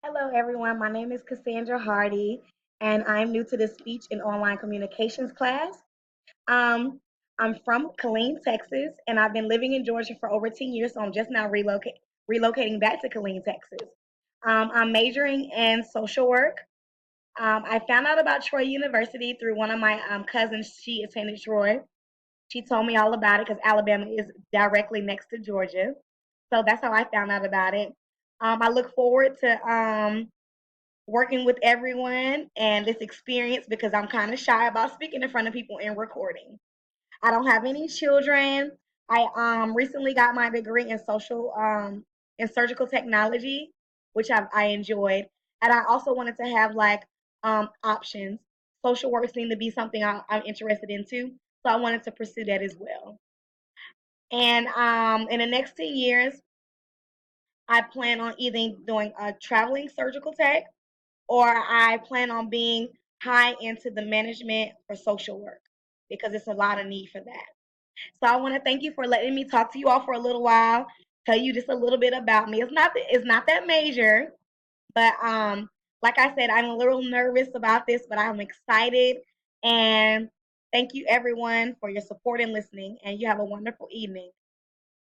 Hello, everyone. My name is Cassandra Hardy, and I'm new to the speech and online communications class. Um, I'm from Killeen, Texas, and I've been living in Georgia for over 10 years, so I'm just now relocating back to Killeen, Texas. I'm majoring in social work. I found out about Troy University through one of my cousins. She attended Troy. She told me all about it because Alabama is directly next to Georgia. So that's how I found out about it. I look forward to working with everyone and this experience because I'm kind of shy about speaking in front of people and recording. I don't have any children. I recently got my degree in in surgical technology, which I enjoyed, and I also wanted to have like options. Social work seemed to be something I'm interested in too, so I wanted to pursue that as well. And in the next 10 years, I plan on either doing a traveling surgical tech or I plan on being high into the management for social work because it's a lot of need for that. So I want to thank you for letting me talk to you all for a little while, tell you just a little bit about me. It's not that major, but like I said, I'm a little nervous about this, but I'm excited and thank you everyone for your support and listening and you have a wonderful evening.